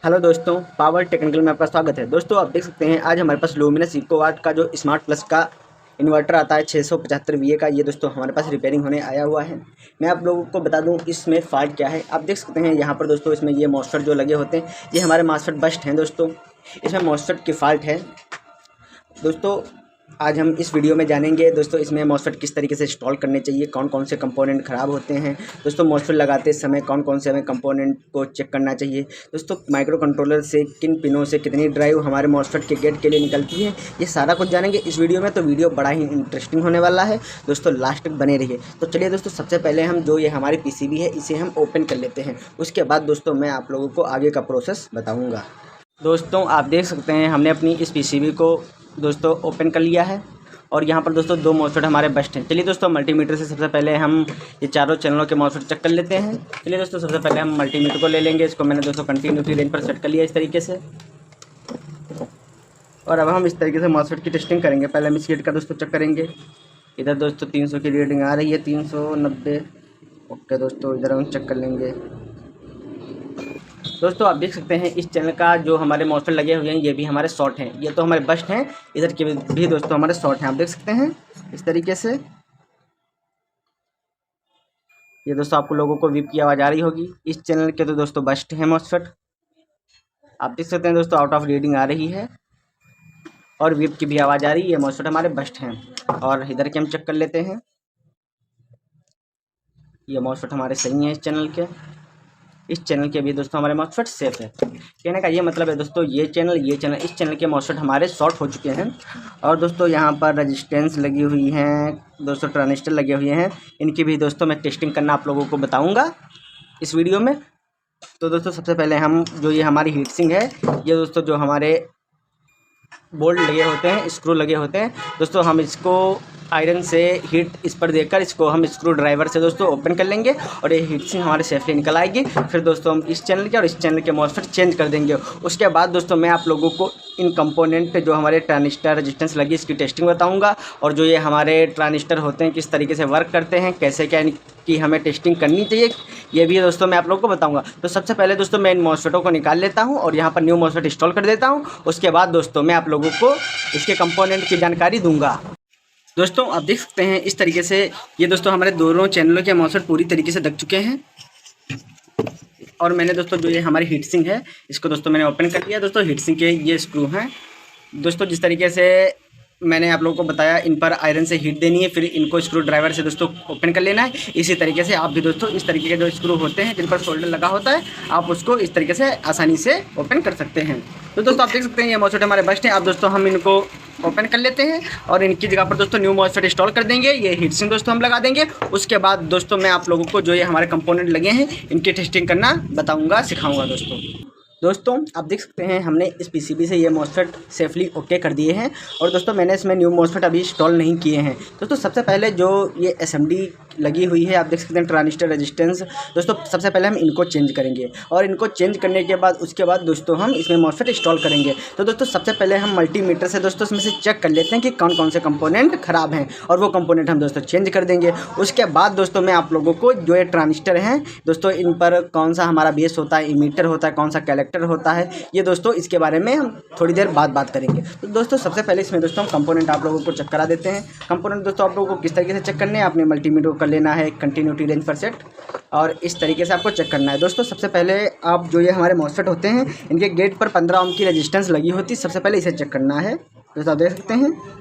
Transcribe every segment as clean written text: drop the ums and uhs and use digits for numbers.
Hello दोस्तों, power technical में आपका स्वागत है। दोस्तों आप देख सकते हैं आज हमारे पास लुमिनस इको वाट का जो स्मार्ट प्लस का इन्वर्टर आता है 675 VA का, ये दोस्तों हमारे पास रिपेयरिंग होने आया हुआ है। मैं आप लोगों को बता दूं इसमें फ़ॉल्ट क्या है। आप देख सकते हैं यहाँ पर दोस्तों इसमें ये मॉसफेट जो लगे होते हैं ये हमारे मॉसफेट बस्ट हैं दोस्तों। इसमें मॉसफेट की फ़ॉल्ट है दोस्तों। आज हम इस वीडियो में जानेंगे दोस्तों इसमें मॉसफेट किस तरीके से इंस्टॉल करने चाहिए, कौन कौन से कंपोनेंट ख़राब होते हैं दोस्तों, मॉसफेट लगाते समय कौन कौन से हमें कंपोनेंट को चेक करना चाहिए दोस्तों, माइक्रो कंट्रोलर से किन पिनों से कितनी ड्राइव हमारे मॉसफेट के गेट के लिए निकलती है, ये सारा कुछ जानेंगे इस वीडियो में। तो वीडियो बड़ा ही इंटरेस्टिंग होने वाला है दोस्तों, लास्ट तक बने रहिए। तो चलिए दोस्तों, सबसे पहले हम जो ये हमारी PCB है इसे हम ओपन कर लेते हैं। उसके बाद दोस्तों मैं आप लोगों को आगे का प्रोसेस बताऊँगा। दोस्तों आप देख सकते हैं हमने अपनी इस PCB को दोस्तों ओपन कर लिया है और यहाँ पर दोस्तों दो मॉसफेट हमारे बस्ट हैं। चलिए दोस्तों मल्टीमीटर से सबसे पहले हम ये चारों चैनलों के मॉसफेट चेक कर लेते हैं। चलिए दोस्तों सबसे पहले हम मल्टीमीटर को ले लेंगे। इसको मैंने दोस्तों कंटिन्यूटी रेंज पर सेट कर लिया इस तरीके से, और अब हम इस तरीके से मॉसफेट की टेस्टिंग करेंगे। पहले हम इस गेट का दोस्तों चेक करेंगे। इधर दोस्तों 300 की रीडिंग आ रही है, 390। ओके दोस्तों, इधर हम चेक कर लेंगे। दोस्तों आप देख सकते हैं इस चैनल का जो हमारे मॉसफेट लगे हुए हैं ये भी हमारे शॉर्ट हैं, ये तो हमारे बस्ट हैं। इधर के भी दोस्तों हमारे शॉर्ट हैं, आप देख सकते हैं इस तरीके से। ये दोस्तों आपको लोगों को विप की आवाज़ आ रही होगी। इस चैनल के तो दोस्तों बस्ट हैं मॉसफेट, आप देख सकते हैं दोस्तों आउट ऑफ रीडिंग आ रही है और विप की भी आवाज़ आ रही है। मॉसफेट हमारे बस्ट हैं। और इधर के हम चेक कर लेते हैं, ये मॉसफेट हमारे सही हैं। इस चैनल के भी दोस्तों हमारे मॉसफेट सेफ है। कहने का ये मतलब है दोस्तों ये चैनल इस चैनल के मॉसफेट हमारे शॉर्ट हो चुके हैं। और दोस्तों यहाँ पर रजिस्टेंस लगी हुई हैं दोस्तों, ट्रांजिस्टर लगे हुए हैं, इनकी भी दोस्तों मैं टेस्टिंग करना आप लोगों को बताऊँगा इस वीडियो में। तो दोस्तों सबसे पहले हम जो ये हमारी हीट सिंक है, ये दोस्तों जो हमारे बोल्ट लगे होते हैं, स्क्रू लगे होते हैं दोस्तों, हम इसको आयरन से हीट इस पर देकर इसको हम स्क्रू ड्राइवर से दोस्तों ओपन कर लेंगे और ये हीट सिंक हमारे सेफली निकल आएगी। फिर दोस्तों हम इस चैनल के और इस चैनल के मॉसफेट चेंज कर देंगे। उसके बाद दोस्तों मैं आप लोगों को इन कंपोनेंट जो हमारे ट्रांजिस्टर रेजिस्टेंस लगी इसकी टेस्टिंग बताऊंगा, और जो ये हमारे ट्रांजिस्टर होते हैं किस तरीके से वर्क करते हैं, कैसे क्या इनकी हमें टेस्टिंग करनी चाहिए, ये भी दोस्तों मैं आप लोगों को बताऊंगा। तो सबसे पहले दोस्तों मैं इन मॉसफेटों को निकाल लेता हूँ और यहाँ पर न्यू मॉसफेट इंस्टॉल कर देता हूँ। उसके बाद दोस्तों मैं आप लोगों को इसके कंपोनेंट की जानकारी दूंगा। दोस्तों आप देख सकते हैं इस तरीके से ये दोस्तों हमारे दोनों चैनलों के मॉसफेट पूरी तरीके से दब चुके हैं। और मैंने दोस्तों जो ये हमारी हीट सिंक है इसको दोस्तों मैंने ओपन कर लिया। दोस्तों हीट सिंक के ये स्क्रू हैं दोस्तों, जिस तरीके से मैंने आप लोगों को बताया इन पर आयरन से हीट देनी है, फिर इनको स्क्रू ड्राइवर से दोस्तों ओपन कर लेना है। इसी तरीके से आप भी दोस्तों इस तरीके के जो स्क्रू होते हैं जिन पर शोल्डर लगा होता है आप उसको इस तरीके से आसानी से ओपन कर सकते हैं। तो दोस्तों आप देख सकते हैं ये मॉसफेट हमारे बस्ट हैं। अब दोस्तों हम इनको ओपन कर लेते हैं और इनकी जगह पर दोस्तों न्यू मॉसफेट इंस्टॉल कर देंगे। ये हीट सिंक दोस्तों हम लगा देंगे। उसके बाद दोस्तों मैं आप लोगों को जो ये हमारे कंपोनेंट लगे हैं इनकी टेस्टिंग करना बताऊँगा, सिखाऊँगा दोस्तों आप देख सकते हैं हमने इस PCB से ये मॉसफेट सेफली ओके कर दिए हैं। और दोस्तों मैंने इसमें न्यू मॉसफेट अभी इंस्टॉल नहीं किए हैं। दोस्तों सबसे पहले जो ये SMD लगी हुई है आप देख सकते हैं ट्रांजिस्टर रेजिस्टेंस, दोस्तों सबसे पहले हम इनको चेंज करेंगे और इनको चेंज करने के बाद उसके बाद दोस्तों हम इसमें मॉसफेट इंस्टॉल करेंगे। तो दोस्तों सबसे पहले हम मल्टीमीटर से दोस्तों इसमें से चेक कर लेते हैं कि कौन कौन से कंपोनेंट ख़राब हैं और वो कंपोनेंट हम दोस्तों चेंज कर देंगे। उसके बाद दोस्तों मैं आप लोगों को जो ये ट्रांजिस्टर हैं दोस्तों इन पर कौन सा हमारा बेस होता है, इमीटर होता है, कौन सा कलेक्टर होता है, ये दोस्तों इसके बारे में हम थोड़ी देर बाद बात करेंगे। तो दोस्तों सबसे पहले इसमें दोस्तों हम कंपोनेंट आप लोगों को चेक करा देते हैं। कंपोनेंट दोस्तों आप लोगों को किस तरीके से चेक करने हैं, आपने मल्टीमीटर को कर लेना है कंटिन्यूटी रेंज पर सेट और इस तरीके से आपको चेक करना है। दोस्तों सबसे पहले आप जो ये हमारे मॉसफेट होते हैं इनके गेट पर 15 ओम की रेजिस्टेंस लगी होती है, सबसे पहले इसे चेक करना है। दोस्तों आप देख सकते हैं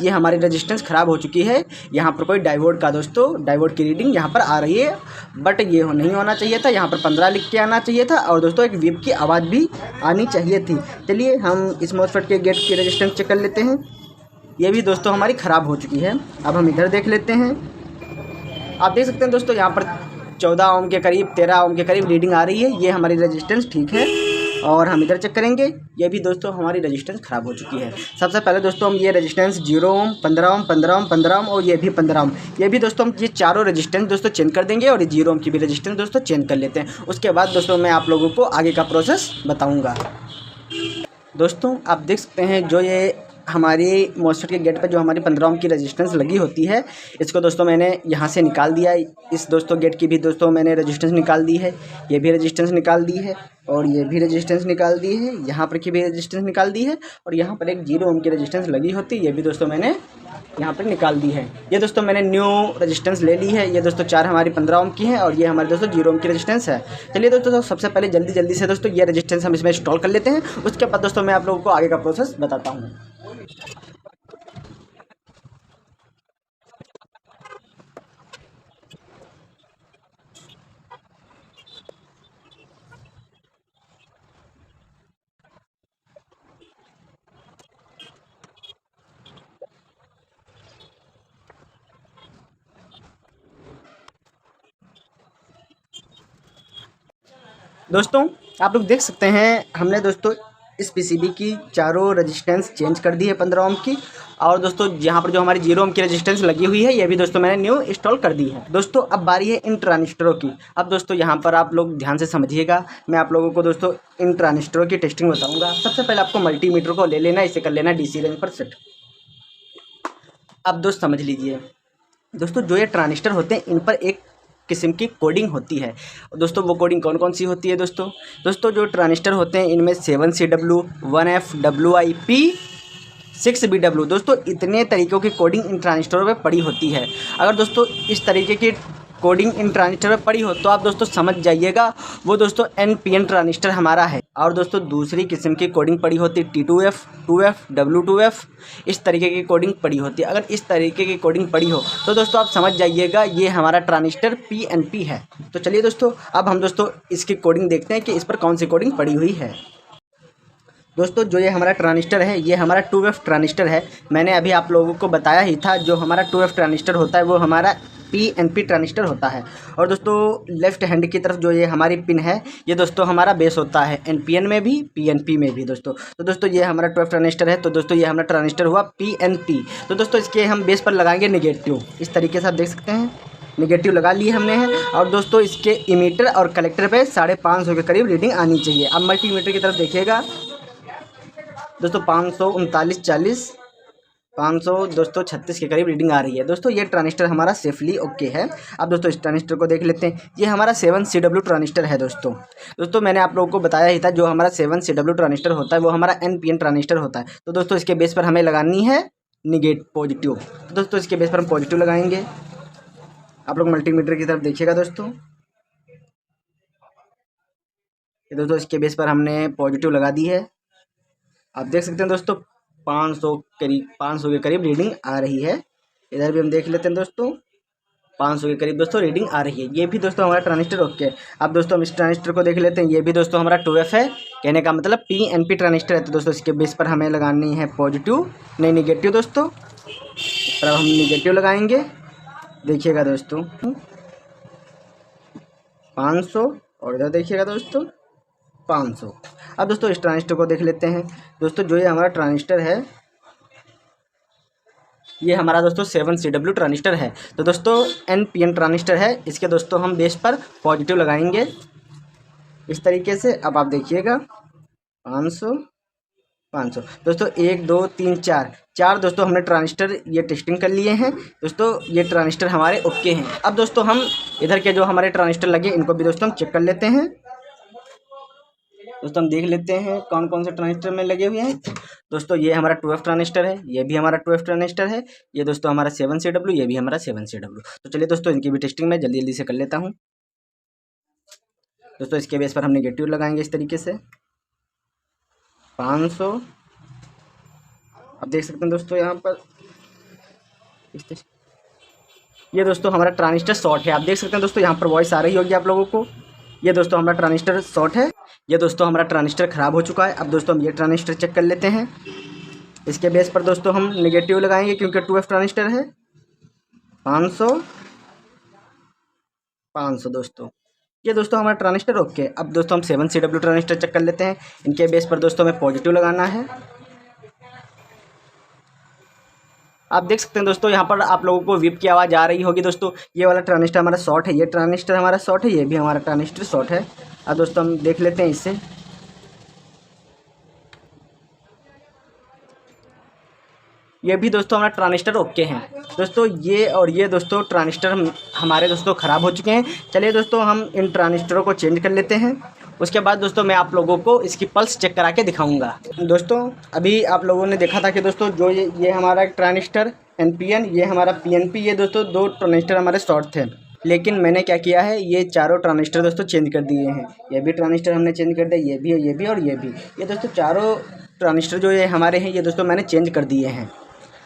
ये हमारी रेजिस्टेंस ख़राब हो चुकी है। यहाँ पर कोई डायोड का दोस्तों डायोड की रीडिंग यहाँ पर आ रही है, बट ये नहीं होना चाहिए था, यहाँ पर 15 लिख के आना चाहिए था और दोस्तों एक विप की आवाज़ भी आनी चाहिए थी। चलिए हम इस मॉसफेट के गेट की रेजिस्टेंस चेक कर लेते हैं। ये भी दोस्तों हमारी ख़राब हो चुकी है। अब हम इधर देख लेते हैं। आप देख सकते हैं दोस्तों यहाँ पर 14 ओम के करीब 13 ओम के करीब रीडिंग आ रही है। ये हमारी रेजिस्टेंस ठीक है। और हम इधर चेक करेंगे, ये भी दोस्तों हमारी रेजिस्टेंस ख़राब हो चुकी है। सबसे पहले दोस्तों हम ये रेजिस्टेंस 0 ओम 15 ओम 15 ओम 15 ओम और ये भी 15 ओम, ये भी दोस्तों हम ये चारों रेजिस्टेंस दोस्तों चेंज कर देंगे और ये 0 ओम की भी रेजिस्टेंस दोस्तों चेंज कर लेते हैं। उसके बाद दोस्तों मैं आप लोगों को आगे का प्रोसेस बताऊँगा। दोस्तों आप देख सकते हैं जो ये हमारी मॉस्फेट के गेट पर जो हमारी 15 ओम की रेजिस्टेंस लगी होती है, इसको दोस्तों मैंने यहाँ से निकाल दिया। इस दोस्तों गेट की भी दोस्तों मैंने रेजिस्टेंस निकाल दी है, ये भी रेजिस्टेंस निकाल दी है और ये भी रेजिस्टेंस निकाल दी है, यहाँ पर की भी रेजिस्टेंस निकाल दी है और यहाँ पर एक 0 ओम की रेजिस्टेंस लगी होती है, ये भी दोस्तों मैंने यहाँ पर निकाल दी है। ये दोस्तों मैंने न्यू रेजिस्टेंस ले ली है। ये दोस्तों 4 हमारी 15 ओम की है और ये हमारे दोस्तों 0 ओम की रेजिस्टेंस है। चलिए दोस्तों सबसे पहले जल्दी से दोस्तों ये रेजिस्टेंस हम इसमें इंस्टॉल कर लेते हैं। उसके बाद दोस्तों मैं आप लोगों को आगे का प्रोसेस बताता हूँ। दोस्तों आप लोग देख सकते हैं हमने दोस्तों इस पीसीबी की चारों रेजिस्टेंस चेंज कर दी है 15 ओम की। और दोस्तों यहाँ पर जो हमारी 0 ओम की रेजिस्टेंस लगी हुई है, ये भी दोस्तों मैंने न्यू इंस्टॉल कर दी है। दोस्तों अब बारी है इन ट्रांजिस्टरों की। अब दोस्तों यहाँ पर आप लोग ध्यान से समझिएगा, मैं आप लोगों को दोस्तों इन ट्रांजिस्टरों की टेस्टिंग बताऊँगा। सबसे पहले आपको मल्टीमीटर को ले लेना, इसे कर लेना DC रेंज पर सेट। अब दोस्त समझ लीजिए दोस्तों, जो ये ट्रांजिस्टर होते हैं इन पर एक किस्म की कोडिंग होती है। दोस्तों वो कोडिंग कौन कौन सी होती है दोस्तों जो ट्रांजिस्टर होते हैं इनमें 7CW 1F WIP 6BW दोस्तों इतने तरीक़ों की कोडिंग इन ट्रांजिस्टरों पे पड़ी होती है। अगर दोस्तों इस तरीके की कोडिंग इन ट्रांजिस्टर में पड़ी हो तो आप दोस्तों समझ जाइएगा वो दोस्तों NPN ट्रांजिस्टर हमारा है। और दोस्तों दूसरी किस्म की कोडिंग पड़ी होती है T2F 2F W2F, इस तरीके की कोडिंग पड़ी होती है। अगर इस तरीके की कोडिंग पड़ी हो तो दोस्तों आप समझ जाइएगा ये हमारा ट्रांजिस्टर PNP है। तो चलिए दोस्तों अब हम दोस्तों इसकी कोडिंग देखते हैं कि इस पर कौन सी कोडिंग पड़ी हुई है। दोस्तों जो ये हमारा ट्रांजिस्टर है ये हमारा 2F ट्रांजिस्टर है। मैंने अभी आप लोगों को बताया ही था, जो हमारा 2F ट्रांजिस्टर होता है वो हमारा PNP ट्रांजिस्टर होता है। और दोस्तों लेफ्ट हैंड की तरफ जो ये हमारी पिन है ये दोस्तों हमारा बेस होता है NPN में भी PNP में भी दोस्तों। तो दोस्तों ये हमारा 2F ट्रांजिस्टर है, तो दोस्तों ये हमारा ट्रांजिस्टर हुआ PNP। तो दोस्तों इसके हम बेस पर लगाएंगे निगेटिव, इस तरीके से आप देख सकते हैं निगेटिव लगा लिए हमने हैं। और दोस्तों इसके इमीटर और कलेक्टर पे 550 के करीब रीडिंग आनी चाहिए। अब मल्टीमीटर की तरफ देखिएगा दोस्तों 539 40 500 दोस्तों 36 के करीब रीडिंग आ रही है। दोस्तों ये ट्रांजिस्टर हमारा सेफली ओके है। अब दोस्तों इस ट्रांजिस्टर को देख लेते हैं, ये हमारा 7CW ट्रांजिस्टर है दोस्तों मैंने आप लोगों को बताया ही था, जो हमारा 7CW ट्रांजिस्टर होता है वो हमारा NPN ट्रांजिस्टर होता है। तो दोस्तों इसके बेस पर हमें लगानी है पॉजिटिव। तो दोस्तों इसके बेस पर हम पॉजिटिव लगाएंगे। आप लोग मल्टीमीटर की तरफ देखिएगा दोस्तों, दोस्तों इसके बेस पर हमने पॉजिटिव लगा दी है। आप देख सकते हैं दोस्तों 500 के करीब रीडिंग आ रही है। इधर भी हम देख लेते हैं दोस्तों 500 के करीब दोस्तों रीडिंग आ रही है। ये भी दोस्तों हमारा ट्रांजिस्टर ओके है। अब दोस्तों हम इस ट्रांजिस्टर को देख लेते हैं, ये भी दोस्तों हमारा 2F है, कहने का मतलब PNP ट्रांजिस्टर है। तो दोस्तों इसके बेस पर हमें लगानी है पॉजिटिव नहीं निगेटिव दोस्तों। पर अब हम निगेटिव लगाएंगे, देखिएगा दोस्तों 500 और इधर देखिएगा दोस्तों 500। अब दोस्तों इस ट्रांजिस्टर को देख लेते हैं दोस्तों, जो ये हमारा ट्रांजिस्टर है ये हमारा दोस्तों 7CW ट्रांजिस्टर है। तो दोस्तों NPN ट्रांजिस्टर है, इसके दोस्तों हम बेस पर पॉजिटिव लगाएंगे इस तरीके से। अब आप देखिएगा 500 दोस्तों 1 2 3 4 दोस्तों हमने ट्रांजिस्टर ये टेस्टिंग कर लिए हैं दोस्तों, ये ट्रांजिस्टर हमारे ओके हैं। अब दोस्तों हम इधर के जो हमारे ट्रांजिस्टर लगे इनको भी दोस्तों हम चेक कर लेते हैं। दोस्तों हम देख लेते हैं कौन कौन से ट्रांजिस्टर में लगे हुए हैं। दोस्तों ये हमारा 2F ट्रांजिस्टर है, ये भी हमारा 2F ट्रांजिस्टर है, ये दोस्तों हमारा 7CW, ये भी हमारा 7CW। तो चलिए दोस्तों इनकी भी टेस्टिंग मैं जल्दी से कर लेता हूँ। दोस्तों इसके बेस पर हम नेगेटिव लगाएंगे इस तरीके से 500। आप देख सकते हैं दोस्तों यहाँ पर ये दोस्तों हमारा ट्रांजिस्टर शॉर्ट है। आप देख सकते हैं दोस्तों यहाँ पर वॉइस आ रही होगी आप लोगों को। ये दोस्तों हमारा ट्रांजिस्टर शॉर्ट है, ये दोस्तों हमारा ट्रांजिस्टर ख़राब हो चुका है। अब दोस्तों हम ये ट्रांजिस्टर चेक कर लेते हैं, इसके बेस पर दोस्तों हम नेगेटिव लगाएंगे क्योंकि 2F ट्रांजिस्टर है। 500 दोस्तों ये दोस्तों हमारा ट्रांजिस्टर ओके। अब दोस्तों हम 7CW ट्रांजिस्टर चेक कर लेते हैं, इनके बेस पर दोस्तों हमें पॉजिटिव लगाना है। आप देख सकते हैं दोस्तों यहाँ पर आप लोगों को विप की आवाज़ आ रही होगी दोस्तों। ये वाला ट्रांजिस्टर हमारा शॉर्ट है, ये ट्रांजिस्टर हमारा शॉर्ट है, ये भी हमारा ट्रांजिस्टर शॉर्ट है। अब दोस्तों हम देख लेते हैं इससे, ये भी दोस्तों हमारा ट्रांजिस्टर ओके हैं दोस्तों। ये और ये दोस्तों ट्रांजिस्टर हमारे दोस्तों ख़राब हो चुके हैं। चलिए दोस्तों हम इन ट्रांजिस्टरों को चेंज कर लेते हैं। उसके बाद दोस्तों मैं आप लोगों को इसकी पल्स चेक करा के दिखाऊंगा। दोस्तों अभी आप लोगों ने देखा था कि दोस्तों जो ये हमारा ट्रांजिस्टर NPN, ये हमारा PNP, ये दोस्तों 2 ट्रांजिस्टर हमारे शॉर्ट थे। लेकिन मैंने क्या किया है, ये चारों ट्रांजिस्टर दोस्तों चेंज कर दिए हैं। ये भी ट्रांजिस्टर हमने चेंज कर दिया, ये भी और ये भी और ये भी। ये दोस्तों चारों ट्रांजिस्टर जो ये हमारे हैं, ये दोस्तों मैंने चेंज कर दिए हैं।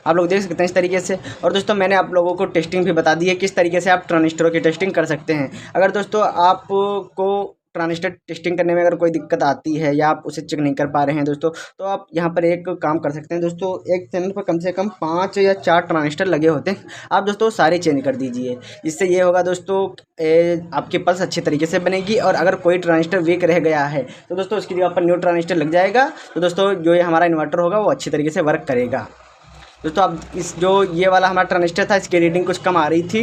आप लोग देख सकते हैं इस तरीके से। और दोस्तों मैंने आप लोगों को टेस्टिंग भी बता दी है किस तरीके से आप ट्रांजिस्टरों की टेस्टिंग कर सकते हैं। अगर दोस्तों आपको ट्रांजिस्टर टेस्टिंग करने में अगर कोई दिक्कत आती है या आप उसे चेक नहीं कर पा रहे हैं दोस्तों, तो आप यहाँ पर एक काम कर सकते हैं दोस्तों। एक चैनल पर कम से कम 5 या 4 ट्रांजिस्टर लगे होते हैं, आप दोस्तों सारे चेंज कर दीजिए। इससे ये होगा दोस्तों आपकी पल्स अच्छी तरीके से बनेगी। और अगर कोई ट्रांजिस्टर वीक रह गया है तो दोस्तों उसकी जगह पर न्यू ट्रांजिस्टर लग जाएगा, तो दोस्तों जो ये हमारा इन्वर्टर होगा वो अच्छी तरीके से वर्क करेगा। दोस्तों अब इस जो ये वाला हमारा ट्रांजिस्टर था, इसकी रीडिंग कुछ कम आ रही थी,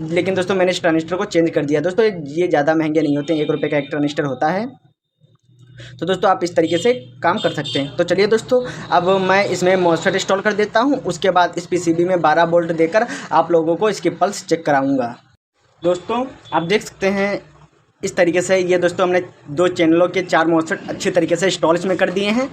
लेकिन दोस्तों मैंने इस ट्रांजिस्टर को चेंज कर दिया। दोस्तों ये ज़्यादा महंगे नहीं होते, 1 रुपये का एक ट्रांजिस्टर होता है। तो दोस्तों आप इस तरीके से काम कर सकते हैं। तो चलिए दोस्तों अब मैं इसमें मॉसफेट इंस्टॉल कर देता हूँ। उसके बाद इस PCB में 12 वोल्ट देकर आप लोगों को इसकी पल्स चेक कराऊँगा। दोस्तों आप देख सकते हैं इस तरीके से ये दोस्तों हमने 2 चैनलों के 4 मॉसफेट अच्छी तरीके से इंस्टॉल इसमें कर दिए हैं।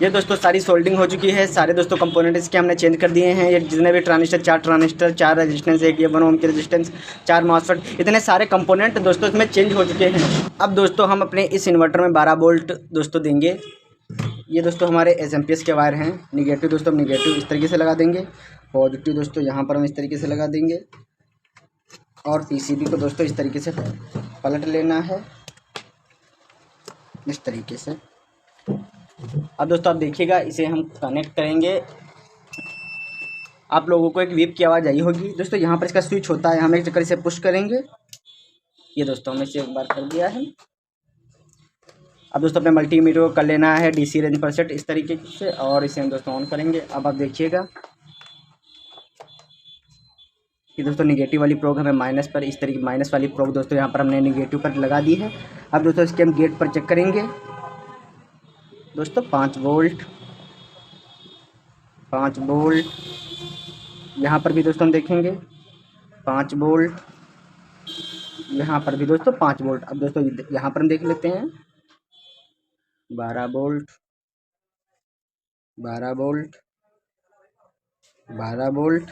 ये दोस्तों सारी सोल्डिंग हो चुकी है। सारे दोस्तों कंपोनेंट इसके हमने चेंज कर दिए हैं। ये जितने भी ट्रांजिस्टर 4 ट्रांजिस्टर, 4 रेजिस्टेंस, एक ये 1 ओम की रेजिस्टेंस, 4 मॉसफेट, इतने सारे कंपोनेंट दोस्तों इसमें चेंज हो चुके हैं। अब दोस्तों हम अपने इस इन्वर्टर में 12 वोल्ट दोस्तों देंगे। ये दोस्तों हमारे SMPS के वायर हैं। निगेटिव दोस्तों हम निगेटिव इस तरीके से लगा देंगे, पॉजिटिव दोस्तों यहाँ पर हम इस तरीके से लगा देंगे। और PCB को दोस्तों इस तरीके से पलट लेना है, इस तरीके से। अब दोस्तों आप देखिएगा, इसे हम कनेक्ट करेंगे। आप लोगों को एक वीप की आवाज़ आई होगी दोस्तों। यहाँ पर इसका स्विच होता है, हम एक चक्कर इसे पुश करेंगे। ये दोस्तों हमने इसे एक बार कर दिया है। अब दोस्तों अपने मल्टीमीटर को कर लेना है DC रेंज पर सेट इस तरीके से, और इसे हम दोस्तों ऑन करेंगे। अब आप देखिएगा कि दोस्तों निगेटिव वाली प्रोग हमें माइनस पर, इस तरीके माइनस वाली प्रोग दोस्तों यहाँ पर हमने निगेटिव पर लगा दी है। अब दोस्तों इसके हम गेट पर चेक करेंगे दोस्तों। 5 वोल्ट, 5 वोल्ट, यहाँ पर भी दोस्तों हम देखेंगे 5 वोल्ट, यहाँ पर भी दोस्तों 5 वोल्ट। अब दोस्तों यहाँ पर हम देख लेते हैं 12 वोल्ट, 12 वोल्ट, 12 वोल्ट,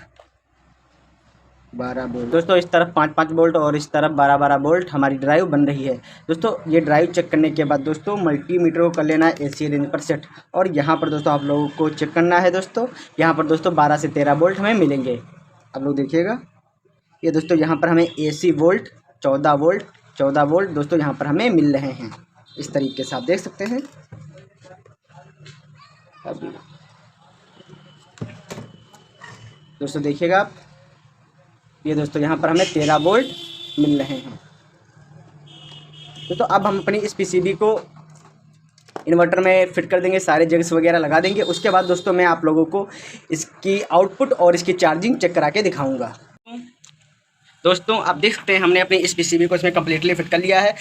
12 वोल्ट। दोस्तों इस तरफ 5-5 वोल्ट और इस तरफ 12-12 वोल्ट हमारी ड्राइव बन रही है। दोस्तों ये ड्राइव चेक करने के बाद दोस्तों मल्टीमीटर को कर लेना है AC रेंज पर सेट, और यहाँ पर दोस्तों आप लोगों को चेक करना है दोस्तों। यहाँ पर दोस्तों 12 से 13 वोल्ट हमें मिलेंगे। आप लोग देखिएगा ये दोस्तों यहाँ पर हमें AC वोल्ट 14 वोल्ट 14 वोल्ट दोस्तों यहाँ पर हमें मिल रहे हैं। इस तरीके से आप देख सकते हैं। दोस्तों देखिएगा आप, ये दोस्तों यहाँ पर हमें 13 वोल्ट मिल रहे हैं। दोस्तों अब हम अपनी इस PCB को इन्वर्टर में फिट कर देंगे, सारे जग्स वगैरह लगा देंगे। उसके बाद दोस्तों मैं आप लोगों को इसकी आउटपुट और इसकी चार्जिंग चेक करा के दिखाऊंगा। दोस्तों आप देख सकते हैं हमने अपनी इस PCB को इसमें कम्प्लीटली फिट कर लिया है।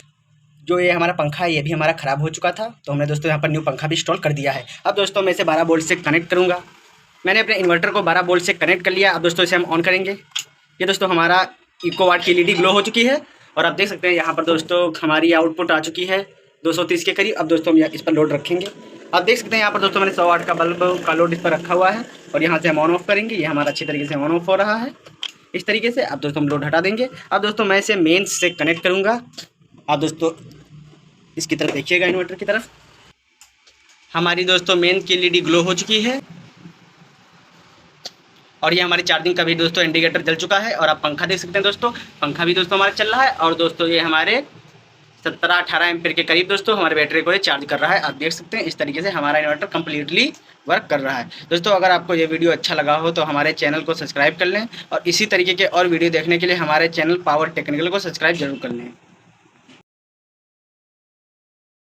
जो ये हमारा पंखा है ये भी हमारा ख़राब हो चुका था, तो हमने दोस्तों यहाँ पर न्यू पंखा भी इंस्टॉल कर दिया है। अब दोस्तों मैं इसे 12 वोल्ट से कनेक्ट करूँगा। मैंने अपने इन्वर्टर को 12 वोल्ट से कनेक्ट कर लिया। अब दोस्तों इसे हम ऑन करेंगे। ये दोस्तों हमारा इको वाट की LED ग्लो हो चुकी है, और आप देख सकते हैं यहाँ पर दोस्तों हमारी आउटपुट आ चुकी है 230 के करीब। अब दोस्तों हम इस पर लोड रखेंगे। आप देख सकते हैं यहाँ पर दोस्तों मैंने 100 वाट का बल्ब का लोड इस पर रखा हुआ है, और यहाँ से हम ऑन ऑफ करेंगे। ये हमारा अच्छी तरीके से ऑन ऑफ हो रहा है इस तरीके से। अब दोस्तों हम लोड हटा देंगे। अब दोस्तों मैं इसे मेन से कनेक्ट करूँगा। आप दोस्तों इसकी तरफ देखिएगा, इन्वर्टर की तरफ हमारी दोस्तों मेन की LED ग्लो हो चुकी है, और ये हमारी चार्जिंग का भी दोस्तों इंडिकेटर जल चुका है। और आप पंखा देख सकते हैं दोस्तों, पंखा भी दोस्तों हमारा चल रहा है। और दोस्तों ये हमारे 17-18 एम्पीयर के करीब दोस्तों हमारे बैटरी को ये चार्ज कर रहा है। आप देख सकते हैं इस तरीके से हमारा इन्वर्टर कम्प्लीटली वर्क कर रहा है। दोस्तों अगर आपको ये वीडियो अच्छा लगा हो तो हमारे चैनल को सब्सक्राइब कर लें, और इसी तरीके के और वीडियो देखने के लिए हमारे चैनल पावर टेक्निकल को सब्सक्राइब जरूर कर लें।